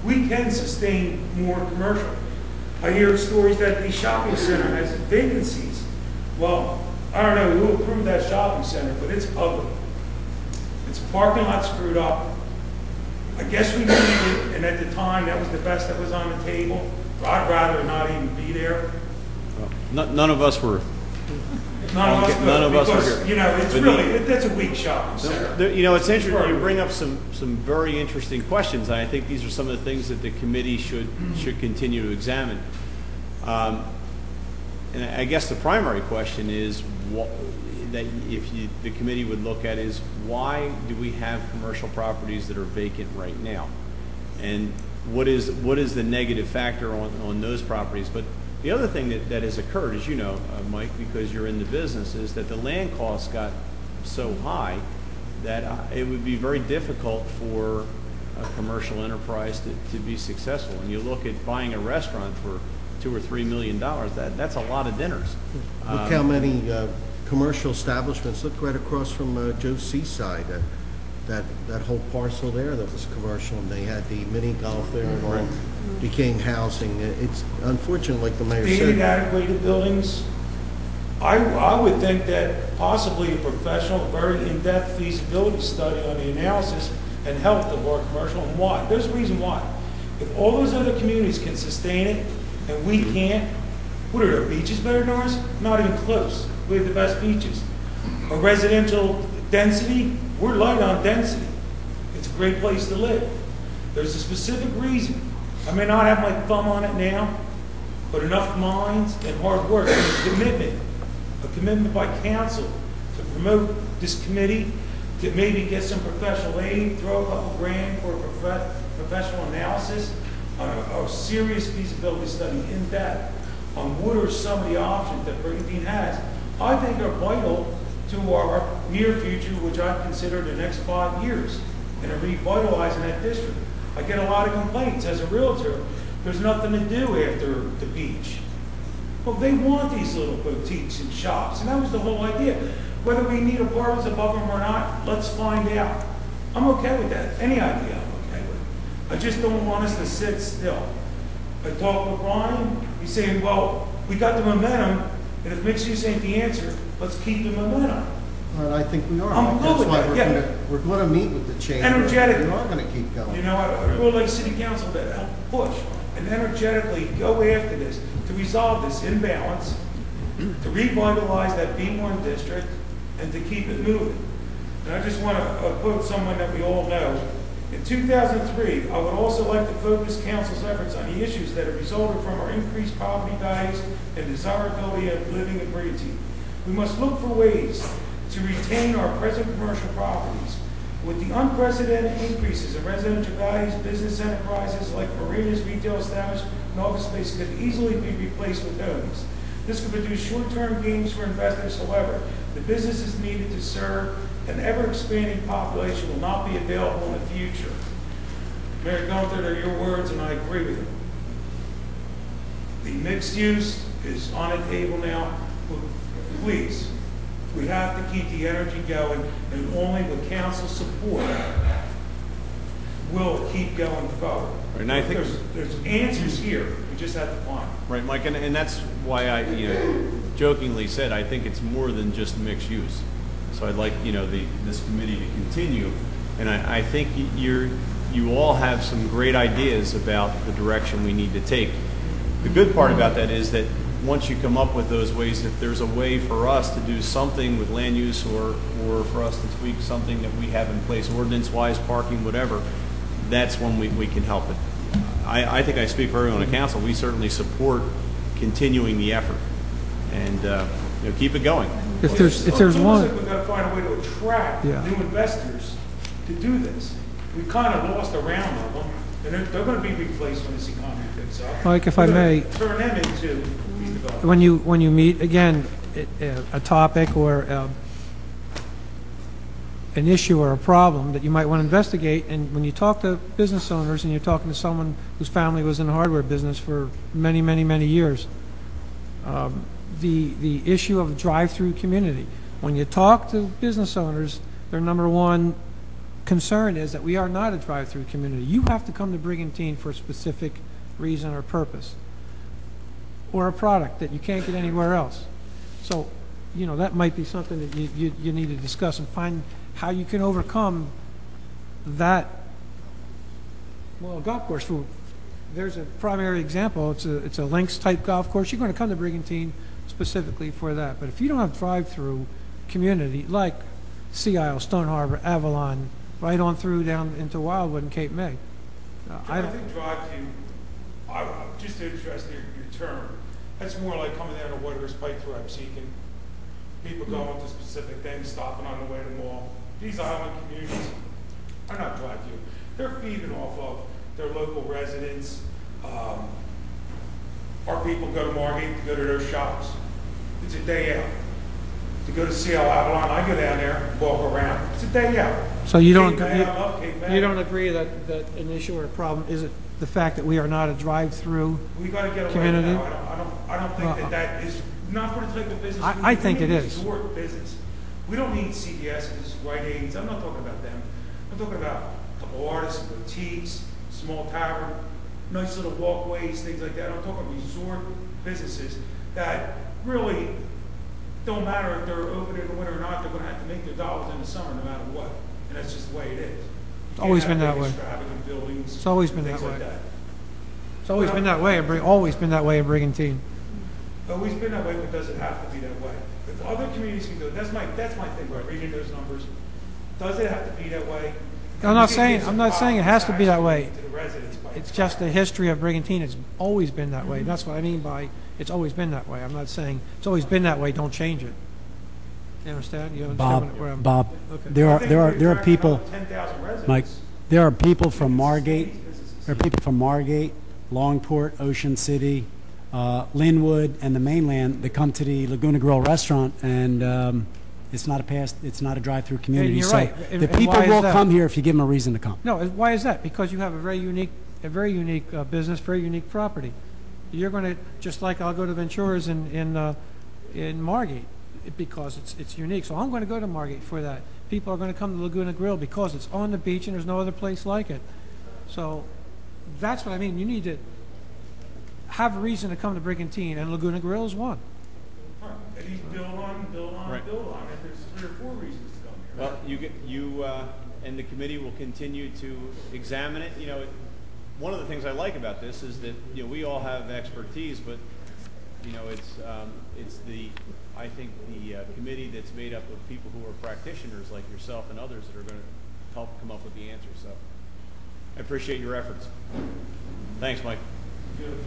we can sustain more commercial. I hear stories that the shopping center has vacancies. Well, I don't know who approved that shopping center, but it's ugly. It's a parking lot screwed up. I guess we needed it, and at the time, that was the best that was on the table. I'd rather not even be there. Well, none of us were. None of us were here. You know, it's really, that's a weak shopping center. You know, it's interesting. You bring up some very interesting questions, and I think these are some of the things that the committee should continue to examine. And I guess the primary question is that the committee would look at is, why do we have commercial properties that are vacant right now, and what is the negative factor on those properties? But the other thing that has occurred, as you know, Mike, because you're in the business, is that the land costs got so high that it would be very difficult for a commercial enterprise to be successful. And you look at buying a restaurant for $2 or $3 million, that's a lot of dinners. Look how many commercial establishments, look right across from Joe's Seaside, that whole parcel there that was commercial, and they had the mini golf there and all. Became housing. It's unfortunate, like the mayor said. Dated adequated buildings. I would think that possibly a professional, very in-depth feasibility study on the analysis and health of our commercial, and why. There's a reason why. If all those other communities can sustain it and we can't, what are their beaches better than ours? Not even close. We have the best beaches. A residential density, we're light on density. It's a great place to live. There's a specific reason. I may not have my thumb on it now, but enough minds and hard work and a commitment by council to promote this committee, to maybe get some professional aid, throw a couple grand for a professional analysis on a serious feasibility study in depth on what are some of the options that Brigantine has, I think are vital to our near future, which I consider the next 5 years, and revitalizing that district. I get a lot of complaints as a realtor. There's nothing to do after the beach. Well, they want these little boutiques and shops, and that was the whole idea. Whether we need apartments above them or not, let's find out. I'm okay with that. Any idea I'm okay with. I just don't want us to sit still. I talked with Brian. He's saying, well, we got the momentum, and if mixed use ain't the answer, let's keep the momentum. Well, I think we are. I'm good with that. We're going to meet with the chamber. Energetic. We are going to keep going. You know, I would like City Council to help push and energetically go after this, to resolve this imbalance, to revitalize that B1 district, and to keep it moving. And I just want to quote someone that we all know. In 2003, I would also like to focus Council's efforts on the issues that have resulted from our increased property values and desirability of living in Brigantine. We must look for ways to retain our present commercial properties. With the unprecedented increases in residential values, business enterprises like marinas, retail establishments, and office space could easily be replaced with homes. This could produce short-term gains for investors. However, the businesses needed to serve an ever-expanding population will not be available in the future. Mayor Gunther, they're your words, and I agree with them. The mixed use is on the table now. Please, we have to keep the energy going, and only with council support will it keep going forward. Right, and I think there's answers here. We just have to find them. Right, Mike, and that's why I, jokingly said I think it's more than just mixed use. So I'd like, this committee to continue, and I think you all have some great ideas about the direction we need to take. The good part about that is that once you come up with those ways, if there's a way for us to do something with land use or for us to tweak something that we have in place, ordinance-wise, parking, whatever, that's when we can help it. I think I speak for everyone on the council. We certainly support continuing the effort and keep it going. If there's one, like we've got to find a way to attract new investors to do this. We've kind of lost a round of them, and they're going to be replaced when this economy picks up. Mike, if I may, turn them into these developments. when you meet again a topic or an issue or a problem that you might want to investigate, and when you talk to business owners and you're talking to someone whose family was in the hardware business for many years, the issue of drive-through community. When you talk to business owners, their number one concern is that we are not a drive-through community. You have to come to Brigantine for a specific reason or purpose, or a product that you can't get anywhere else. So, you know, that might be something that you need to discuss and find how you can overcome that. Well, a golf course, there's a primary example. It's a links-type golf course. You're going to come to Brigantine specifically for that. But if you don't have drive-through community like Sea Isle, Stone Harbor, Avalon, right on through down into Wildwood and Cape May. I think drive-through, I'm just interested in your term. That's more like coming down to Water's Pike through Absecon. People going to specific things, stopping on the way to the mall. These island communities are not drive-through. They're feeding off of their local residents. Our people go to Margate to go to their shops. It's a day out. To go to Sea Isle, Avalon, I go down there, walk around. It's a day out. So you don't You don't agree that an issue or a problem is it the fact that we are not a drive-through We got to get away community? from that. I don't think that is not for the type of business. I think it is. Resort business. We don't need CVS's, Rite Aids. I'm not talking about them. I'm talking about a couple artists, boutiques, small tavern, nice little walkways, things like that. I'm talking resort businesses that really don't matter if they're open in the winter or not. They're going to have to make their dollars in the summer no matter what. And that's just the way it is. It's always been that way. Extravagant buildings. It's always been that things like way. that. It's always been that way. Always been that way in Brigantine. Always been that way, but does it have to be that way? If other communities can do it, that's my thing about reading those numbers. Does it have to be that way? I'm not saying it has to be that way. To the residents by It's just the history of Brigantine. It's always been that way. That's what I mean by it's always been that way. I'm not saying it's always been that way. Don't change it. You understand? You understand Bob, Okay. there are people, 10,000 residents. Mike, there are people from Margate, Longport, Ocean City, Linwood, and the mainland that come to the Laguna Grill restaurant, and it's not a drive-through community. you're so right. the And people why is will that? come here if you give them a reason to come. No, why is that? Because you have a very unique business, very unique property. You're going to just like I'll go to Ventura's in Margate because it's unique. So I'm going to go to Margate for that. People are going to come to Laguna Grill because it's on the beach and there's no other place like it. So that's what I mean. You need to have a reason to come to Brigantine, and Laguna Grill is one. Right. And he's build on, Right. build on. And there's 3 or 4 reasons to come here. Well, you and the committee will continue to examine it. You know, one of the things I like about this is that we all have expertise, but it's I think the committee that's made up of people who are practitioners like yourself and others that are going to help come up with the answers. So I appreciate your efforts. Thanks, Mike. Good.